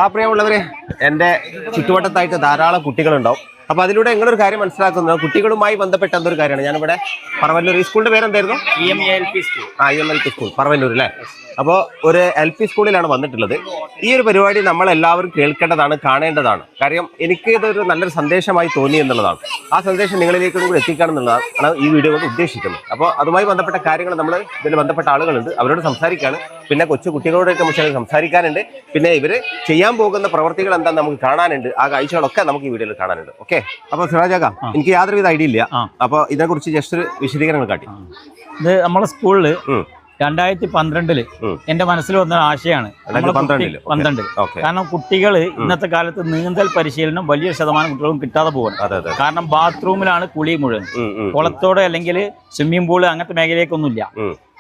ആ പ്രിയമുള്ളവരെ, എൻ്റെ ചുറ്റുവട്ടത്തായിട്ട് ധാരാളം കുട്ടികളുണ്ടാവും. അപ്പോൾ അതിലൂടെ നിങ്ങളൊരു കാര്യം മനസ്സിലാക്കുന്നത് കുട്ടികളുമായി ബന്ധപ്പെട്ട എന്തൊരു കാര്യമാണ്. ഞാനിവിടെ പറവന്നൂർ, ഈ സ്കൂളിൻ്റെ പേരെന്തായിരുന്നു? EMLP school. EMLP school Paravannur അല്ലേ? അപ്പോൾ ഒരു LP സ്കൂളിലാണ് വന്നിട്ടുള്ളത്. ഈ ഒരു പരിപാടി നമ്മളെല്ലാവരും കേൾക്കേണ്ടതാണ്, കാണേണ്ടതാണ്. കാര്യം എനിക്ക് ഇതൊരു നല്ലൊരു സന്ദേശമായി തോന്നി എന്നുള്ളതാണ്. ആ സന്ദേശം നിങ്ങളിലേക്കും കൂടി എത്തിക്കണം എന്നുള്ളതാണ് ഈ വീഡിയോ കൊണ്ട് ഉദ്ദേശിക്കുന്നത്. അപ്പോൾ അതുമായി ബന്ധപ്പെട്ട കാര്യങ്ങൾ നമ്മൾ ഇതിൽ ബന്ധപ്പെട്ട ആളുകളുണ്ട്, അവരോട് സംസാരിക്കുകയാണ്. പിന്നെ കൊച്ചു കുട്ടികളോടൊക്കെ നമുക്ക് സംസാരിക്കാനുണ്ട്. പിന്നെ ഇവർ ചെയ്യാൻ പോകുന്ന പ്രവർത്തികൾ എന്താണെന്ന് നമുക്ക് കാണാനുണ്ട്. ആ കാഴ്ചകളൊക്കെ നമുക്ക് ഈ വീഡിയോയിൽ കാണാനുണ്ട്. ഓക്കെ, അപ്പോൾ സിറാജാക്ക, എനിക്ക് യാതൊരുവിധ ഐഡിയ ഇല്ല. അപ്പോൾ ഇതിനെക്കുറിച്ച് ജസ്റ്റ് ഒരു വിശദീകരണം കാട്ടി. ഇത് നമ്മളെ സ്കൂളിൽ 2012 എന്റെ മനസ്സിൽ വന്ന ആശയമാണ്. 2012 കാരണം കുട്ടികൾ ഇന്നത്തെ കാലത്ത് നീന്തൽ പരിശീലനം വലിയ ശതമാനം കുട്ടികളും കിട്ടാതെ പോകണം. കാരണം ബാത്റൂമിലാണ് കുളി മുഴുവൻ. കുളത്തോടെ അല്ലെങ്കിൽ സ്വിമ്മിംഗ് പൂള് അങ്ങനത്തെ മേഖലയൊക്കൊന്നുമില്ല.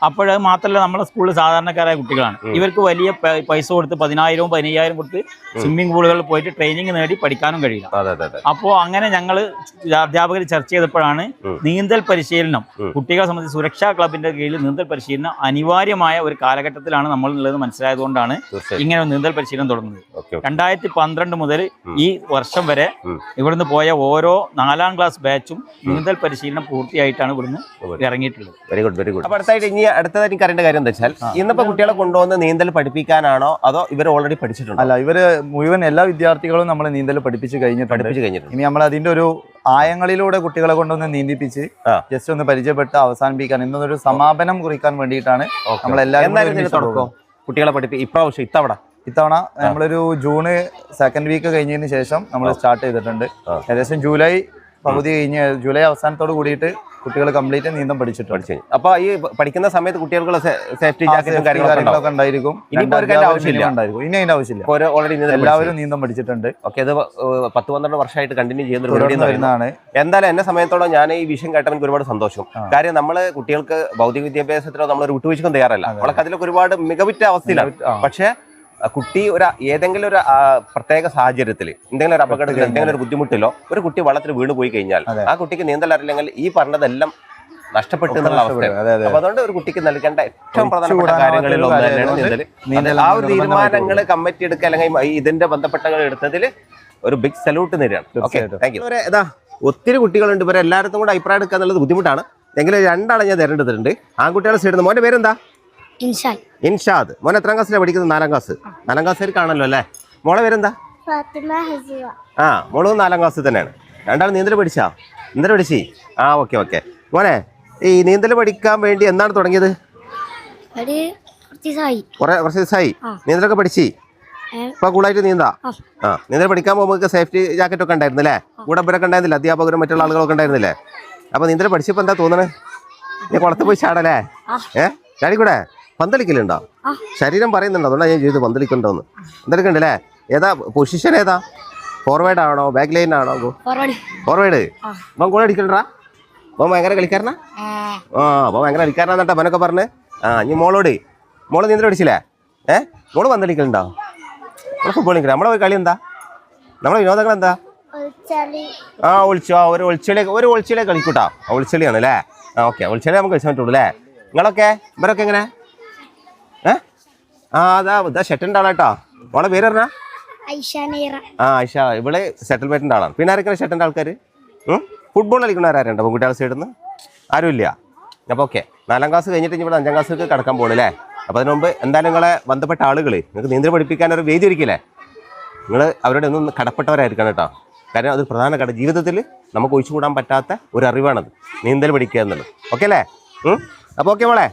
അപ്പോൾ അത് മാത്രമല്ല, നമ്മുടെ സ്കൂളിൽ സാധാരണക്കാരായ കുട്ടികളാണ്. ഇവർക്ക് വലിയ പൈസ കൊടുത്ത് 10,000 15,000 കൊടുത്ത് സ്വിമ്മിംഗ് പൂളുകളിൽ പോയിട്ട് ട്രെയിനിങ് നേടി പഠിക്കാനും കഴിയില്ല. അപ്പോൾ അങ്ങനെ ഞങ്ങൾ അധ്യാപകർ ചർച്ച ചെയ്തപ്പോഴാണ് നീന്തൽ പരിശീലനം കുട്ടികളെ സംബന്ധിച്ച് സുരക്ഷാ ക്ലബിന്റെ കീഴിൽ നീന്തൽ പരിശീലനം അനിവാര്യമായ ഒരു കാലഘട്ടത്തിലാണ് നമ്മൾ ഉള്ളത് മനസ്സിലായതുകൊണ്ടാണ് ഇങ്ങനെ ഒരു നീന്തൽ പരിശീലനം തുടങ്ങുന്നത്. 2012 മുതൽ ഈ വർഷം വരെ ഇവിടുന്ന് പോയ ഓരോ 4ാം ക്ലാസ് ബാച്ചും നീന്തൽ പരിശീലനം പൂർത്തിയായിട്ടാണ് ഇവിടുന്ന് ഇറങ്ങിയിട്ടുള്ളത്. Very good, very good. അടുത്തതായിട്ട് എനിക്ക് അറിയേണ്ട കാര്യം എന്താ വെച്ചാൽ, ഇന്നിപ്പോ കുട്ടികളെ കൊണ്ടുവന്ന് നീന്തൽ പഠിപ്പിക്കാനാണോ അതോ ഇവർ ഓൾറെഡി പഠിച്ചിട്ടുണ്ടോ? അല്ല, ഇവര് മുഴുവൻ എല്ലാ വിദ്യാർത്ഥികളും നമ്മൾ നീന്തൽ പഠിപ്പിച്ച് കഴിഞ്ഞിട്ടുണ്ട്. ഇനി നമ്മൾ അതിന്റെ ഒരു ആയങ്ങളിലൂടെ കുട്ടികളെ കൊണ്ടൊന്ന് നീന്തിപ്പിച്ച് ജസ്റ്റ് ഒന്ന് പരിചയപ്പെട്ട് അവസാനിപ്പിക്കാൻ, ഇന്നൊരു സമാപനം കുറിക്കാൻ വേണ്ടിയിട്ടാണ് നമ്മളെല്ലാവരും കുട്ടികളെ പഠിപ്പിക്കും. ഇത്തവണ നമ്മളൊരു ജൂൺ 2nd വീക്ക് കഴിഞ്ഞതിന് ശേഷം നമ്മൾ സ്റ്റാർട്ട് ചെയ്തിട്ടുണ്ട്. ഏകദേശം ജൂലൈ പകുതി കഴിഞ്ഞ് ജൂലൈ അവസാനത്തോട് കൂടിയിട്ട് കുട്ടികൾ കംപ്ലീറ്റ് നീന്തം പഠിച്ചിട്ടുണ്ട്. അപ്പൊ ഈ പഠിക്കുന്ന സമയത്ത് കുട്ടികൾക്ക് സേഫ്റ്റി ജാക്കറ്റും കാര്യങ്ങളൊക്കെ ഉണ്ടായിരിക്കും. ഇനി അതിന്റെ ആവശ്യമില്ല, എല്ലാവരും നീന്തം പഠിച്ചിട്ടുണ്ട്. ഓക്കെ, അത് 10-12 വർഷമായിട്ട് കണ്ടിന്യൂ ചെയ്യുന്നതാണ്. എന്തായാലും എന്നെ സമയത്തോളം ഞാൻ ഈ വിഷയം കേട്ടപ്പോൾ എനിക്ക് ഒരുപാട് സന്തോഷം. കാര്യം നമ്മള് കുട്ടികൾക്ക് ഭൗതിക വിദ്യാഭ്യാസത്തിലോ നമ്മളൊരു വിട്ടുവീഴ്ചക്കും തയ്യാറല്ല. അവൾക്ക് അതിലൊക്കെ ഒരുപാട് മികവുറ്റ അവസ്ഥയിലാണ്. പക്ഷെ കുട്ടി ഏതെങ്കിലും ഒരു പ്രത്യേക സാഹചര്യത്തിൽ എന്തെങ്കിലും ഒരു അപകടത്തിൽ എന്തെങ്കിലും ഒരു ബുദ്ധിമുട്ടിലോ ഒരു കുട്ടി വെള്ളത്തിൽ വീണ് പോയി കഴിഞ്ഞാൽ ആ കുട്ടിക്ക് നീന്തൽ അറിയില്ലെങ്കിൽ ഈ പറഞ്ഞതെല്ലാം നഷ്ടപ്പെട്ടു എന്നുള്ള അവസ്ഥയാണ്. അപ്പൊ അതുകൊണ്ട് ഒരു കുട്ടിക്ക് നൽകേണ്ട ഏറ്റവും പ്രധാനപ്പെട്ട കാര്യങ്ങളിൽ ഒന്ന് തന്നെയാണ് നീന്തൽ. ആ ഒരു തീരുമാനങ്ങൾ കമ്മിറ്റി എടുക്കുക അല്ലെങ്കിൽ ഇതിന്റെ ബന്ധപ്പെട്ട എടുത്തതിൽ ഒരു ബിഗ് സല്യൂട്ട് നേരിടാണ്. Okay, thank you. ഇതാ ഒത്തിരി കുട്ടികളുണ്ട്. ഇവരെ എല്ലായിടത്തും കൂടെ അഭിപ്രായം എടുക്കുക എന്നുള്ളത് ബുദ്ധിമുട്ടാണ്. എങ്കിലും 2 ആളെ ഞാൻ തിരഞ്ഞെടുത്തിട്ടുണ്ട്. ആൺകുട്ടികളെ സൈഡിൽ നിന്ന്. മോന്റെ പേരെന്താ? ഇൻഷാദ്. മോൻ എത്രാം ക്ലാസ്സിലാണ് പഠിക്കുന്നത്? 4ാം ക്ലാസ്. 4ാം ക്ലാസ്സിൽ കാണല്ലോ അല്ലേ? മോളെ പേരെന്താ? മോള് 4ാം ക്ലാസ്സിൽ തന്നെയാണ്. 2 ആൾ നീന്തൽ പഠിച്ചാ? നീന്തൽ പഠിച്ചി? Okay okay. മോനെ, ഈ നീന്തൽ പഠിക്കാൻ വേണ്ടി എന്നാണ് തുടങ്ങിയത്? കുറച്ച് ദിവസമായി. നീന്തലൊക്കെ പഠിച്ചി? ഇപ്പൊ കൂളായിട്ട് നീന്താ? നീന്തൽ പഠിക്കാൻ പോകുമ്പോൾ സേഫ്റ്റി ജാക്കറ്റ് ഒക്കെ ഉണ്ടായിരുന്നില്ലേ? കൂടമ്പരൊക്കെ ഉണ്ടായിരുന്നില്ല? അധ്യാപകരും മറ്റുള്ള ആളുകളൊക്കെ ഉണ്ടായിരുന്നില്ലേ? അപ്പൊ നീന്തൽ പഠിച്ചപ്പോ എന്താ തോന്നണേ? നീ കുളത്ത് പോയി ചാടല്ലേ? ചാടി കൂടെ? പന്തളിക്കലുണ്ടോ? ശരീരം പറയുന്നുണ്ടോ? അതുകൊണ്ടാണ് ഞാൻ ചെയ്ത് പന്തളിക്കുണ്ടോന്ന്. എന്തെടുക്കണ്ടല്ലേ? ഏതാ പൊസിഷൻ? ഏതാ? ഫോർവേഡ് ആണോ ബാക്ക് ലൈൻ ആണോ? ഫോർവേഡ്. അപ്പം കൂടെ അടിക്കണ്ടാ? അപ്പം ഭയങ്കര കളിക്കാരനാ? അപ്പം ഭയങ്കര കളിക്കാരനാന്നിട്ടാ അവനൊക്കെ പറഞ്ഞ്. ഇനി മോള് നീന്തൽ പഠിച്ചില്ലേ? മോള് പന്തളിക്കലുണ്ടോ? മോള് ഫുട്ബോൾ കളിക്കില്ല? നമ്മളെ കളി എന്താ? നമ്മളെ വിനോദങ്ങൾ എന്താ? ഒരു ഒളിച്ചെളിയെ കളിക്കൂട്ടാ. ഒളിച്ചെളിയാണ് അല്ലേ? ഓക്കെ, ഒളിച്ചെളി നമുക്ക് കളിച്ചാൽ പറ്റുള്ളൂ അല്ലേ? നിങ്ങളൊക്കെ ഇവരൊക്കെ എങ്ങനെ? അതാ ഷട്ടിലിന്റെ ആളാട്ടോ. മോളെ പേര് പറഞ്ഞാ? ഐഷ. ഇവള് സെറ്റിൽമെന്റിന്റെ ആളാണ്. പിന്നെ ആരൊക്കെയാണ് ഷട്ടിലിന്റെ ആൾക്കാർ? ഫുട്ബോൾ കളിക്കുന്നവരാരുണ്ടോ പെൺകുട്ടികളുടെ സൈഡിൽ നിന്ന്? ആരും ഇല്ല. അപ്പോൾ ഓക്കെ, 4ാം ക്ലാസ് കഴിഞ്ഞിട്ട് ഇവിടെ 5ാം ക്ലാസ്സിലേക്ക് കടക്കാൻ പോകണല്ലേ? അപ്പോൾ അതിന് മുമ്പ് എന്തായാലും നിങ്ങളെ ബന്ധപ്പെട്ട ആളുകൾ നിങ്ങൾക്ക് നീന്തൽ പഠിപ്പിക്കാൻ ഒരു വേദി ഒരുക്കില്ലേ? നിങ്ങൾ അവരുടെ ഒന്നും കടപ്പെട്ടവരായിരിക്കണം കേട്ടോ. കാരണം അത് പ്രധാന ജീവിതത്തിൽ നമുക്ക് ഒഴിച്ചുകൂടാൻ പറ്റാത്ത ഒരു അറിവാണത്, നീന്തൽ പഠിക്കുക എന്നുള്ളത്. ഓക്കെ അല്ലേ? അപ്പോൾ ഓക്കെ മോളെ,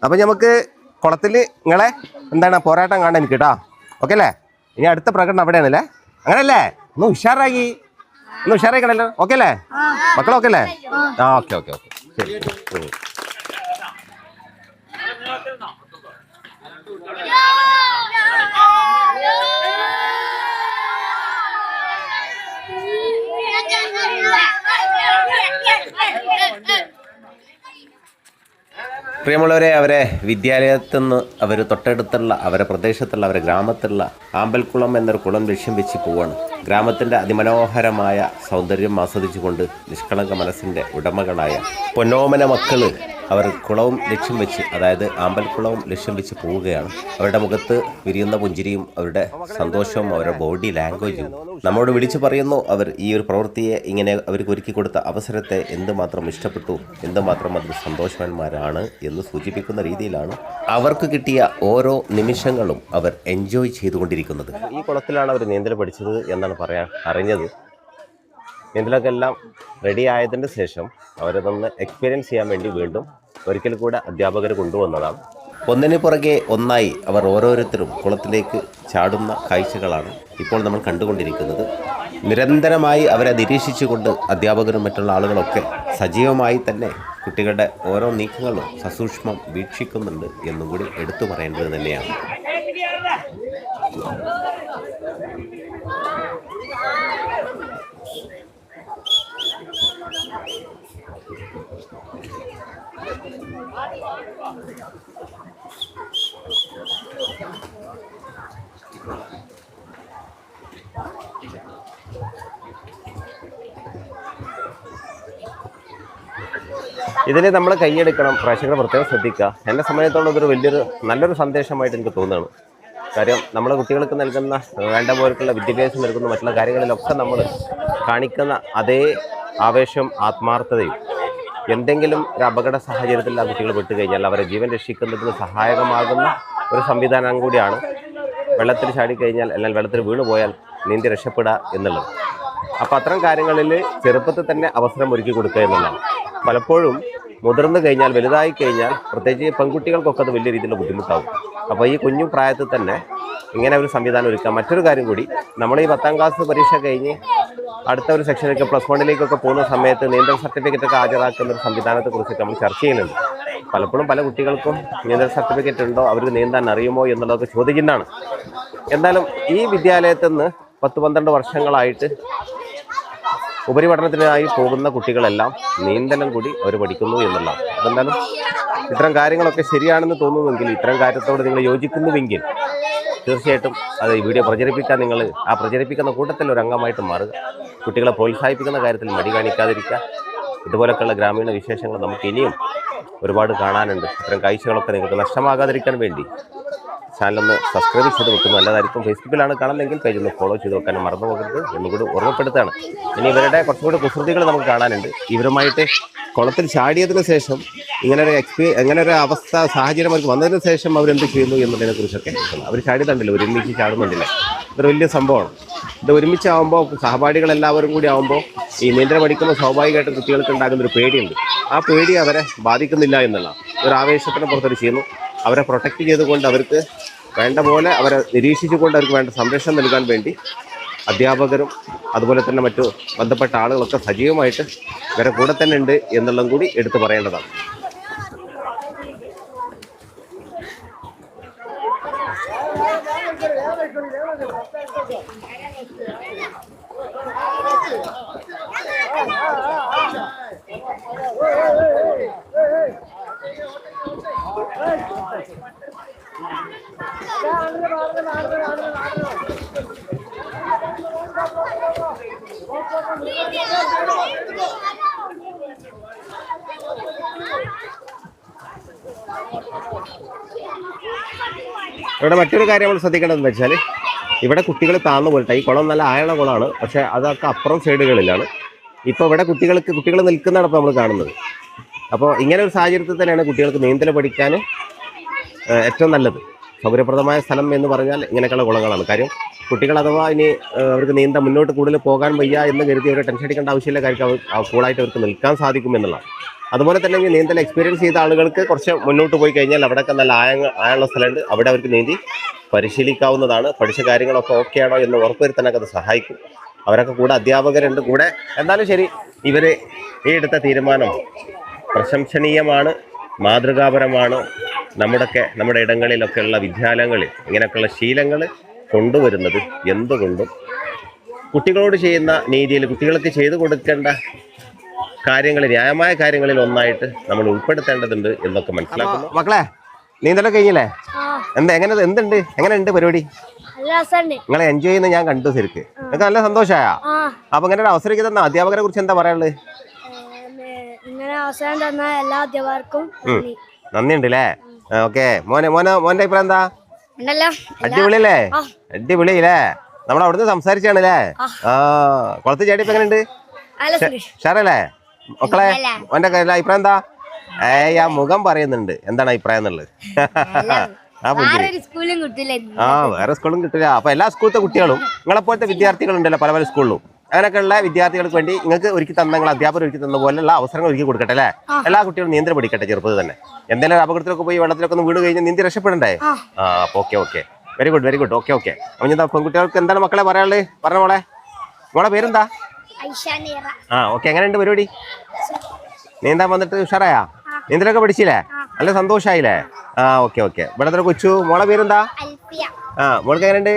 അപ്പോൾ നമുക്ക് കുളത്തിൽ നിങ്ങളെ എന്താണ് പോരാട്ടം കാണാൻ എനിക്ക് കേട്ടോ. ഓക്കെ അല്ലേ? ഇനി അടുത്ത പ്രകടനം അവിടെയാണല്ലേ? അങ്ങനെയല്ലേ? ഒന്ന് ഉഷാറായി കണ്ടല്ലോ. ഓക്കെ അല്ലേ മക്കളൊക്കെ അല്ലേ? ഓക്കെ ഓക്കെ ഓക്കെ, ശരി. പ്രിയമുള്ളവരെ, അവരെ വിദ്യാലയത്തിൽ നിന്ന് അവർ തൊട്ടടുത്തുള്ള അവരെ പ്രദേശത്തുള്ള അവരെ ഗ്രാമത്തിലുള്ള ആമ്പൽക്കുളം എന്നൊരു കുളം ലക്ഷ്യം വെച്ച് പോവുകയാണ്. ഗ്രാമത്തിൻ്റെ അതിമനോഹരമായ സൗന്ദര്യം ആസ്വദിച്ചുകൊണ്ട് നിഷ്കളങ്ക മനസ്സിൻ്റെ ഉടമകളായ പൊന്നോമന മക്കൾ അവർ കുളവും ലക്ഷ്യം വെച്ച്, അതായത് ആമ്പൽക്കുളവും ലക്ഷ്യം വെച്ച് പോവുകയാണ്. അവരുടെ മുഖത്ത് വിരിയുന്ന പുഞ്ചിരിയും അവരുടെ സന്തോഷവും അവരുടെ ബോഡി ലാംഗ്വേജും നമ്മോട് വിളിച്ചു പറയുന്നു. അവർ ഈ ഒരു പ്രവൃത്തിയെ ഇങ്ങനെ അവർക്ക് ഒരുക്കി കൊടുത്ത അവസരത്തെ എന്തുമാത്രം ഇഷ്ടപ്പെട്ടു, എന്തുമാത്രം അതിൽ സന്തോഷവാന്മാരാണ് എന്ന് സൂചിപ്പിക്കുന്ന രീതിയിലാണ് അവർക്ക് കിട്ടിയ ഓരോ നിമിഷങ്ങളും അവർ എൻജോയ് ചെയ്തുകൊണ്ടിരിക്കുന്നത്. ഈ കുളത്തിലാണ് അവർ നീന്തൽ പഠിച്ചത് എന്നാണ് അറിഞ്ഞത്. നീന്തലൊക്കെ എല്ലാം റെഡി ആയതിന് ശേഷം അവരതൊന്ന് എക്സ്പീരിയൻസ് ചെയ്യാൻ വേണ്ടി വീണ്ടും ഒരിക്കൽ കൂടെ അധ്യാപകർ കൊണ്ടുവന്നതാണ്. ഒന്നിനു പുറകെ ഒന്നായി അവർ ഓരോരുത്തരും കുളത്തിലേക്ക് ചാടുന്ന കാഴ്ചകളാണ് ഇപ്പോൾ നമ്മൾ കണ്ടുകൊണ്ടിരിക്കുന്നത്. നിരന്തരമായി അവരെ നിരീക്ഷിച്ചുകൊണ്ട് അധ്യാപകരും മറ്റുള്ള ആളുകളൊക്കെ സജീവമായി തന്നെ കുട്ടികളുടെ ഓരോ നീക്കങ്ങളും സസൂക്ഷ്മം വീക്ഷിക്കുന്നുണ്ട് എന്നും കൂടി എടുത്തു പറയേണ്ടത് തന്നെയാണ്. ഇതിൽ നമ്മൾ കൈയ്യെടുക്കണം, പ്രേക്ഷകർ പ്രത്യേകം ശ്രദ്ധിക്കുക. എന്നെ സംബന്ധിച്ചോളം ഇതൊരു നല്ലൊരു സന്ദേശമായിട്ട് എനിക്ക് തോന്നുകയാണ്. കാര്യം നമ്മളെ കുട്ടികൾക്ക് നൽകുന്ന വേണ്ട പോലുള്ള വിദ്യാഭ്യാസം നൽകുന്ന മറ്റുള്ള കാര്യങ്ങളിലൊക്കെ നമ്മൾ കാണിക്കുന്ന അതേ ആവേശം, ആത്മാർത്ഥതയും എന്തെങ്കിലും ഒരു അപകട സാഹചര്യത്തിൽ ആ കുട്ടികൾ പെട്ട് കഴിഞ്ഞാൽ അവരെ ജീവൻ രക്ഷിക്കുന്നതിന് സഹായകമാകുന്ന ഒരു സംവിധാനം കൂടിയാണ് വെള്ളത്തിൽ ചാടിക്കഴിഞ്ഞാൽ അല്ലെങ്കിൽ വെള്ളത്തിൽ വീണു പോയാൽ നീന്തി രക്ഷപ്പെടുക എന്നുള്ളത്. അപ്പം അത്തരം കാര്യങ്ങളിൽ ചെറുപ്പത്തിൽ തന്നെ അവസരം ഒരുക്കി കൊടുക്കുക എന്നുള്ളതാണ്. പലപ്പോഴും മുതിർന്നു കഴിഞ്ഞാൽ, വലുതായി കഴിഞ്ഞാൽ, പ്രത്യേകിച്ച് പെൺകുട്ടികൾക്കൊക്കെ അത് വലിയ രീതിയിൽ ബുദ്ധിമുട്ടാവും. അപ്പോൾ ഈ കുഞ്ഞു പ്രായത്തിൽ തന്നെ ഇങ്ങനെ ഒരു സംവിധാനം ഒരുക്കാം. മറ്റൊരു കാര്യം കൂടി, നമ്മൾ ഈ 10ാം ക്ലാസ് പരീക്ഷ കഴിഞ്ഞ് അടുത്ത ഒരു സെക്ഷനിലേക്ക് +1 പോകുന്ന സമയത്ത് നീന്തൽ സർട്ടിഫിക്കറ്റ് ഒക്കെ ഹാജരാക്കുന്ന ഒരു സംവിധാനത്തെക്കുറിച്ചൊക്കെ നമ്മൾ ചർച്ച ചെയ്യുന്നുണ്ട്. പലപ്പോഴും പല കുട്ടികൾക്കും നീന്തൽ സർട്ടിഫിക്കറ്റ് ഉണ്ടോ, അവർക്ക് നീന്താൻ അറിയുമോ എന്നുള്ളതൊക്കെ ചോദ്യചിഹ്നമാണ്. എന്തായാലും ഈ വിദ്യാലയത്തിൽ നിന്ന് 10-12 വർഷങ്ങളായിട്ട് ഉപരിപഠനത്തിനായി പോകുന്ന കുട്ടികളെല്ലാം നീന്തലും കൂടി അവർ പഠിക്കുന്നു എന്നുള്ളതാണ്. അതെന്തായാലും ഇത്തരം കാര്യങ്ങളൊക്കെ ശരിയാണെന്ന് തോന്നുന്നുവെങ്കിൽ, ഇത്തരം കാര്യത്തോട് നിങ്ങൾ യോജിക്കുന്നുവെങ്കിൽ തീർച്ചയായിട്ടും അത് ഈ വീഡിയോ പ്രചരിപ്പിക്കാൻ നിങ്ങൾ ആ പ്രചരിപ്പിക്കുന്ന കൂട്ടത്തിൽ ഒരു അംഗമായിട്ട് മാറുക. കുട്ടികളെ പ്രോത്സാഹിപ്പിക്കുന്ന കാര്യത്തിൽ മടി കാണിക്കാതിരിക്കുക. ഇതുപോലൊക്കെയുള്ള ഗ്രാമീണ വിശേഷങ്ങൾ നമുക്ക് ഇനിയും ഒരുപാട് കാണാനുണ്ട്. ഇത്തരം കാഴ്ചകളൊക്കെ നിങ്ങൾക്ക് നഷ്ടമാകാതിരിക്കാൻ വേണ്ടി ചാനലൊന്ന് സബ്സ്ക്രൈബ് ചെയ്ത് വെക്കുന്നത് നല്ലതായിരിക്കും. ഫേസ്ബുക്കിലാണ് കാണുന്നതെങ്കിൽ പേജ് ഒന്ന് ഫോളോ ചെയ്ത് വെക്കാനും മറന്നു പോകരുത് എന്നുകൂടി ഓർമ്മപ്പെടുത്തുകയാണ്. ഇനി ഇവരുടെ കുറച്ചുകൂടി കുസൃതികൾ നമുക്ക് കാണാനുണ്ട്. ഇവരുമായിട്ട് കുളത്തിൽ ചാടിയതിന് ശേഷം ഇങ്ങനൊരു അവസ്ഥ സാഹചര്യം അവർക്ക് വന്നതിന് ശേഷം അവരെന്ത് ചെയ്യുന്നു എന്നതിനെ കുറിച്ചൊക്കെ അവർ ചാടിയതുണ്ടല്ലോ, ഒരുമിച്ച് ചാടുന്നുണ്ടല്ലേ, ഇതൊരു വലിയ സംഭവമാണ്. ഇത് ഒരുമിച്ചാവുമ്പോൾ സഹപാഠികളെല്ലാവരും കൂടി ആകുമ്പോൾ ഈ നീന്തൽ പഠിക്കുമ്പോൾ സ്വാഭാവികമായിട്ടും കുട്ടികൾക്ക് ഉണ്ടാകുന്നൊരു പേടിയുണ്ട്. ആ പേടി അവരെ ബാധിക്കുന്നില്ല എന്നുള്ള ഒരു ആവേശത്തിന് പുറത്തൊരു ചെയ്യുന്നു. അവരെ പ്രൊട്ടക്റ്റ് ചെയ്തുകൊണ്ട് അവർക്ക് വേണ്ട പോലെ അവരെ നിരീക്ഷിച്ചുകൊണ്ട് അവർക്ക് വേണ്ട സംരക്ഷണം നൽകാൻ വേണ്ടി അധ്യാപകരും അതുപോലെ തന്നെ മറ്റു ബന്ധപ്പെട്ട ആളുകളൊക്കെ സജീവമായിട്ട് ഇവരെ കൂടെ തന്നെ ഉണ്ട് എന്നുള്ളതും കൂടി എടുത്തു പറയേണ്ടതാണ്. ഇവിടെ മറ്റൊരു കാര്യം നമ്മൾ ശ്രദ്ധിക്കേണ്ടതെന്ന് വെച്ചാൽ, ഇവിടെ കുട്ടികൾ താന്നു പോയിട്ട്, ഈ കുളം നല്ല ആഴമുള്ള കുളമാണ്, പക്ഷേ അതൊക്കെ അപ്പുറം സൈഡുകളിലാണ്. ഇപ്പോൾ ഇവിടെ കുട്ടികൾ നിൽക്കുന്നതാണ് ഇപ്പോൾ നമ്മൾ കാണുന്നത്. അപ്പോൾ ഇങ്ങനെ ഒരു സാഹചര്യത്തിൽ തന്നെയാണ് കുട്ടികൾക്ക് നീന്തൽ പഠിക്കാൻ ഏറ്റവും നല്ലത്. സൗകര്യപ്രദമായ സ്ഥലം എന്ന് പറഞ്ഞാൽ ഇങ്ങനെയൊക്കെയുള്ള കുളങ്ങളാണ്. കാര്യം കുട്ടികൾ അഥവാ ഇനി അവർക്ക് മുന്നോട്ട് കൂടുതൽ പോകാൻ വയ്യ എന്ന് കരുതി അവർ ടെൻഷൻ അടിക്കേണ്ട ആവശ്യമില്ല. കാര്യം കൂളായിട്ട് അവർക്ക് നിൽക്കാൻ സാധിക്കും എന്നുള്ളതാണ്. അതുപോലെ തന്നെ ഈ നീന്തൽ എക്സ്പീരിയൻസ് ചെയ്ത ആളുകൾക്ക് കുറച്ച് മുന്നോട്ട് പോയി കഴിഞ്ഞാൽ അവിടെയൊക്കെ നല്ല ആഴമുള്ള സ്ഥലമുണ്ട്. അവിടെ അവർക്ക് നീന്തി പരിശീലിക്കാവുന്നതാണ്. പഠിച്ച കാര്യങ്ങളൊക്കെ ഓക്കെ ആണോ എന്ന് ഉറപ്പുവരുത്താനൊക്കെ അത് സഹായിക്കും. അവരൊക്കെ കൂടെ അധ്യാപകരുണ്ട് കൂടെ. എന്നാലും ശരി, ഇവർ ഈ എടുത്ത തീരുമാനം പ്രശംസനീയമാണ്, മാതൃകാപരമാണ്. നമ്മുടെ ഇടങ്ങളിലൊക്കെയുള്ള വിദ്യാലയങ്ങളിൽ ഇങ്ങനെയൊക്കെയുള്ള ശീലങ്ങൾ കൊണ്ടുവരുന്നത് എന്തുകൊണ്ടും കുട്ടികളോട് ചെയ്യുന്ന നീതിയിൽ കുട്ടികൾക്ക് ചെയ്തു കൊടുക്കേണ്ട കാര്യങ്ങൾ, ന്യായമായ കാര്യങ്ങളിൽ ഒന്നായിട്ട് നമ്മൾ ഉൾപ്പെടുത്തേണ്ടതുണ്ട് എന്നൊക്കെ മനസ്സിലാക്കുന്നു. മക്കളെ, നീന്തലൊക്കെ കഴിഞ്ഞില്ലേ? എങ്ങനെയുണ്ട് പരിപാടി? നിങ്ങളെ എൻജോയ് ചെയ്യുന്ന ഞാൻ കണ്ടു. ശരിക്ക് നിങ്ങൾക്ക് നല്ല സന്തോഷമായ. അപ്പൊ ഇങ്ങനെ ഒരു അവസരം തന്ന അധ്യാപകരെ കുറിച്ച് എന്താ പറയാനുള്ളത്? ഇങ്ങനെ അവസരം തന്ന എല്ലാ അധ്യാപകർക്കും നന്ദിയുണ്ട് അല്ലേ? ഓക്കെ. മോന്റെ അഭിപ്രായം എന്താ? അടിപൊളിയല്ലേ? അടിപൊളിയല്ലേ? നമ്മൾ അവിടുന്ന് സംസാരിച്ചാണല്ലേ? കുളത്ത് ചാടിയപ്പോ എങ്ങനെയുണ്ട്? ഷാറല്ലേ മക്കളെ? മോന്റെ അഭിപ്രായം എന്താ? ആ മുഖം പറയുന്നുണ്ട് എന്താണ് അഭിപ്രായം എന്നുള്ളത്. വേറെ സ്കൂളും കിട്ടില്ല. അപ്പൊ എല്ലാ സ്കൂളത്തെ കുട്ടികളും നിങ്ങളെപ്പോലത്തെ വിദ്യാർത്ഥികളുണ്ടല്ലോ പല പല സ്കൂളിലും, അങ്ങനെയൊക്കെയുള്ള വിദ്യാർത്ഥികൾക്ക് വേണ്ടി നിങ്ങൾക്ക് ഒരുക്കി തന്ന നിങ്ങൾ അധ്യാപകർ ഒരുക്കി തന്ന പോലെയുള്ള അവസരങ്ങൾ ഒരുക്കി കൊടുക്കട്ടെ അല്ലേ? എല്ലാ കുട്ടികളും നീന്തൽ പഠിക്കട്ടെ ചെറുപ്പത്തിൽ തന്നെ. എന്തെങ്കിലും അപകടത്തിലൊക്കെ പോയി വെള്ളത്തിലൊക്കെ ഒന്ന് വീട് കഴിഞ്ഞ് നീന്തി രക്ഷപ്പെടണ്ടേ? ഓക്കെ. Very good. ഓക്കെ. അപ്പൊ ഞാൻ പെൺകുട്ടികൾക്ക് എന്താണ് മക്കളെ പറയാനുള്ളത്? പറഞ്ഞ മോളെ പേരെന്താ? ഓക്കെ. എങ്ങനെയുണ്ട് പരിപാടി? നീന്താൻ വന്നിട്ട് ഉഷാറായാ? നീന്തലൊക്കെ പഠിച്ചില്ലേ? നല്ല സന്തോഷായില്ലേ? ഓക്കെ. ഇവിടെ കൊച്ചു മോളെ പേരെന്താ? മോൾക്ക് എങ്ങനെയുണ്ട്?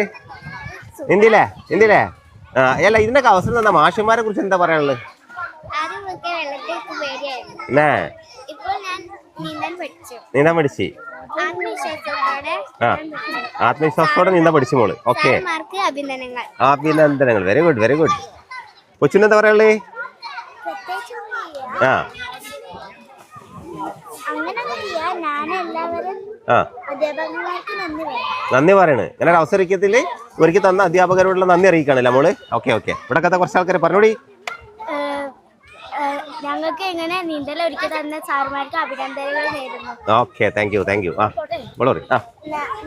നീന്തില്ലേ? അല്ല ഇതിനൊക്കെ അവസരം തന്ന മാഷന്മാരെ കുറിച്ച് എന്താ പറയാനുള്ളത്? നീന്താൻ പഠിച്ചു. ആത്മവിശ്വാസത്തോടെ നീന്താൻ പഠിച്ചു മോള്. ഓക്കെ. അഭിനന്ദനങ്ങൾ. Very good. കൊച്ചിനെന്താ പറയാനുള്ളത്? നന്ദി പറയണ്. ഇങ്ങനെ ഒരു അവസരത്തിൽ ഒരുക്കി തന്ന അധ്യാപകരോടുള്ള നന്ദി അറിയിക്കാണല്ലോ മോള്. ഓക്കെ. ഇവിടെ കഥ കുറച്ച് ആൾക്കാരെ പറഞ്ഞോടി. ഞങ്ങൾക്ക് ഇങ്ങനെ നീന്തൽ ഒരുക്കി തന്ന സാറുമാർക്ക് അഭിനന്ദനങ്ങൾ നേരുന്നു. ഓക്കെ. Thank U.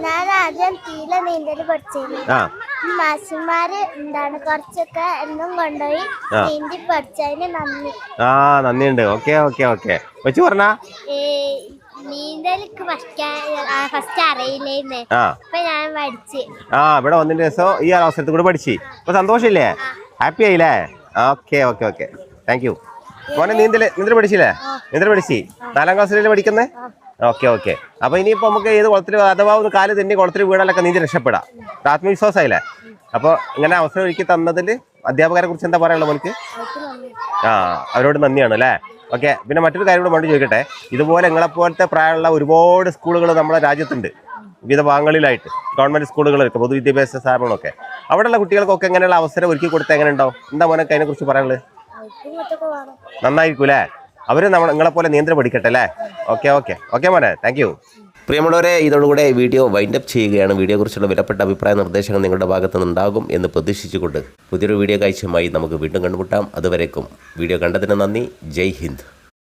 ഞാൻ ആദ്യം തീല നീന്തൽ പഠിച്ചിരുന്നു. മാഷന്മാര് കുറച്ചൊക്കെ എന്നും കൊണ്ടുപോയി നീന്തി പഠിച്ചതിന് നന്ദി. നന്ദിയുണ്ട്. ഓക്കെ. വെച്ച് പറഞ്ഞാ നീന്തലിക്ക് ഫസ്റ്റ് അറിയില്ലേന്ന്. അപ്പൊ ഞാൻ പഠിച്ച് ഇവിടെ വന്നതിന് ശേഷം ഈ അവസരത്തിൽ കൂടെ പഠിച്ചു. ഇപ്പൊ സന്തോഷമില്ലേ? ഹാപ്പി ആയില്ലേ? ഓക്കെ. Thank U. മോനെ നീന്തൽ പഠിച്ചില്ലേ? നീന്തൽ പഠിച്ചു. 4ാം ക്ലാസ്സിലല്ലേ പഠിക്കുന്നേ? ഓക്കെ. അപ്പൊ ഇനിയിപ്പോ നമുക്ക് ഏത് കുളത്തിൽ അഥവാ ഒന്ന് കാല് തന്നെ കുളത്തിൽ വീടാലൊക്കെ നീന്തി രക്ഷപ്പെടാം. ആത്മവിശ്വാസമായില്ലേ? അപ്പൊ ഇങ്ങനെ അവസരം ഒരുക്കി തന്നതിൽ അധ്യാപകരെ കുറിച്ച് എന്താ പറയാനുള്ളത് മോനിക്ക്? അവരോട് നന്ദിയാണ് അല്ലേ? ഓക്കെ. പിന്നെ മറ്റൊരു കാര്യം കൂടെ വേണ്ടി ചോദിക്കട്ടെ. ഇതുപോലെ നിങ്ങളെപ്പോലത്തെ പ്രായമുള്ള ഒരുപാട് സ്കൂളുകൾ നമ്മുടെ രാജ്യത്തുണ്ട്, വിവിധ ഭാഗങ്ങളിലായിട്ട്. ഗവൺമെന്റ് സ്കൂളുകളൊക്കെ, പൊതുവിദ്യാഭ്യാസ സ്ഥാപനങ്ങളൊക്കെ. അവിടെയുള്ള കുട്ടികൾക്കൊക്കെ എങ്ങനെയുള്ള അവസരം ഒരുക്കി കൊടുത്താൽ എങ്ങനെ ഉണ്ടാവും? എന്താ മോനൊക്കെ അതിനെ കുറിച്ച് പറയാനുള്ളത്? നന്നായിരിക്കും അല്ലേ? അവര് നിങ്ങളെ പോലെ നീന്തൽ പഠിക്കട്ടെ അല്ലേ? ഓക്കെ മോനെ. Thank you. പ്രിയമുള്ളവരെ, ഇതോടുകൂടെ വീഡിയോ വൈൻഡപ്പ് ചെയ്യുകയാണ്. വീഡിയോയെക്കുറിച്ചുള്ള വിലപ്പെട്ട അഭിപ്രായ നിർദ്ദേശങ്ങൾ നിങ്ങളുടെ ഭാഗത്തു നിന്നുണ്ടാകും എന്ന് പ്രതീക്ഷിച്ചുകൊണ്ട് പുതിയൊരു വീഡിയോ കാഴ്ചയുമായി നമുക്ക് വീണ്ടും കണ്ടുമുട്ടാം. അതുവരേക്കും വീഡിയോ കണ്ടതിന് നന്ദി. ജയ് ഹിന്ദ്.